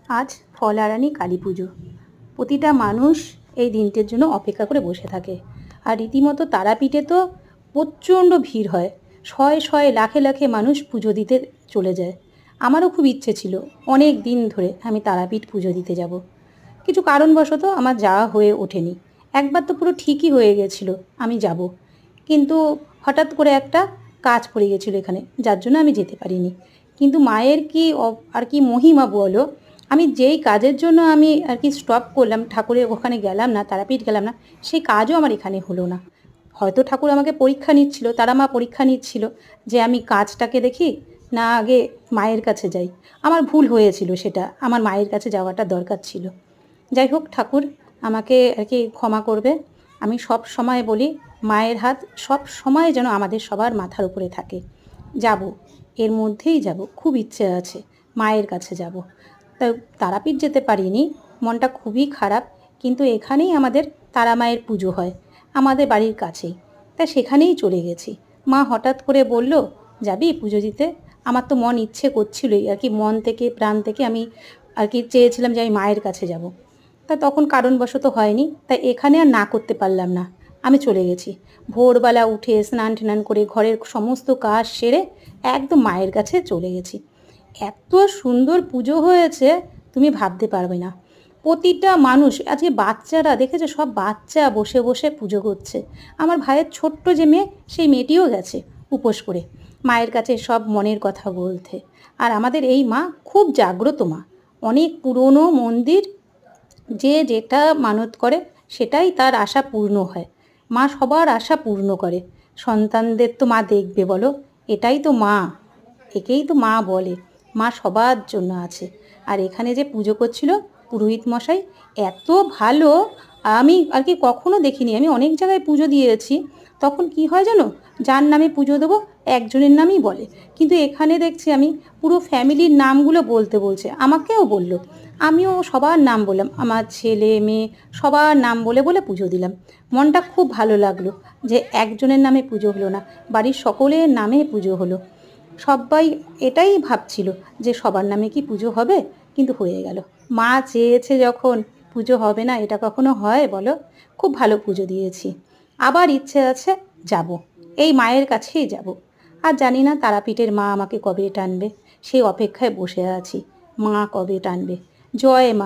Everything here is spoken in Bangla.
আজ ফলহারানি কালী পুজো। প্রতিটা মানুষ এই দিনটির জন্য অপেক্ষা করে বসে থাকে। আর রীতিমতো তারাপীঠে তো প্রচণ্ড ভিড় হয়। শয়ে শয়ে লাখে লাখে মানুষ পুজো দিতে চলে যায়। আমারও খুব ইচ্ছে ছিল অনেক দিন ধরে আমি তারাপীঠ পুজো দিতে যাব। কিছু কারণবশত আমার যাওয়া হয়ে ওঠেনি। একবার তো পুরো ঠিকই হয়ে গেছিলো আমি যাব, কিন্তু হঠাৎ করে একটা কাজ পড়ে গেছিলো এখানে, যার জন্য আমি যেতে পারিনি। কিন্তু মায়ের কি আর কি মহিমা বলো, আমি যেই কাজের জন্য আমি আর কি স্টপ করলাম, ঠাকুরের ওখানে গেলাম না, তারাপীঠ গেলাম না, সেই কাজও আমার এখানে হলো না। হয়তো ঠাকুর আমাকে পরীক্ষা নিচ্ছিল, তারা মা পরীক্ষা নিচ্ছিল যে আমি কাজটাকে দেখি না আগে মায়ের কাছে যাই। আমার ভুল হয়েছিল, সেটা আমার মায়ের কাছে যাওয়াটা দরকার ছিল। যাই হোক, ঠাকুর আমাকে আর কি ক্ষমা করবে। আমি সব সময় বলি মায়ের হাত সব সময় যেন আমাদের সবার মাথার উপরে থাকে। যাব, এর মধ্যেই যাব, খুব ইচ্ছে আছে মায়ের কাছে যাব। তাই তারাপীঠ যেতে পারিনি, মনটা খুবই খারাপ। কিন্তু এখানেই আমাদের তারা মায়ের পুজো হয়, আমাদের বাড়ির কাছেই, তাই সেখানেই চলে গেছি। মা হঠাৎ করে বলল, যাবি পুজো দিতে? আমার তো মন ইচ্ছে করছিলই আর কি, মন থেকে প্রাণ থেকে আমি আর কি চেয়েছিলাম যে আমি মায়ের কাছে যাব। তা তখন কারণবশত হয়নি, তাই এখানে আর না করতে পারলাম না, আমি চলে গেছি। ভোরবেলা উঠে স্নান টান করে ঘরের সমস্ত কাজ সেরে একদম মায়ের কাছে চলে গেছি। এত সুন্দর পুজো হয়েছে তুমি ভাবতে পারবে না। প্রতিটা মানুষ, আজকে বাচ্চারা দেখেছে, সব বাচ্চা বসে বসে পুজো করছে। আমার ভাইয়ের ছোট্ট যে মেয়ে, সেই মেয়েটিও গেছে উপোস করে মায়ের কাছে সব মনের কথা বলতে। আর আমাদের এই মা খুব জাগ্রত মা, অনেক পুরনো মন্দির, যে যেটা মানত করে সেটাই তার আশা পূর্ণ হয়। মা সবার আশা পূর্ণ করে। সন্তানদের তো মা দেখবে বলো, এটাই তো মা, একেই তো মা বলে। মা সবার জন্য আছে। আর এখানে যে পুজো করছিল পুরোহিত মশাই, এত ভালো, আমি আর কি কখনো দেখিনি। আমি অনেক জায়গায় পুজো দিয়েছি, তখন কি হয় জানো, যার নামে পুজো দেবো একজনের নামই বলে, কিন্তু এখানে দেখছি আমি পুরো ফ্যামিলির নামগুলো বলতে বলছে, আমাকেও বললো, আমিও সবার নাম বললাম, আমার ছেলে মেয়ে সবার নাম বলে বলে পুজো দিলাম। মনটা খুব ভালো লাগলো যে একজনের নামে পুজো হলো না, বাড়ির সকলের নামে পুজো হলো। সবাই এটাই ভাবছিল যে সবার নামে কি পুজো হবে, কিন্তু হয়ে গেল। মা চেয়েছে যখন, পুজো হবে না এটা কখনো হয় বলো? খুব ভালো পুজো দিয়েছি। আবার ইচ্ছে আছে যাব, এই মায়ের কাছেই যাব। আর জানি না তারাপীঠের মা আমাকে কবে টানবে, সেই অপেক্ষায় বসে আছি, মা কবে টানবে। জয় মা।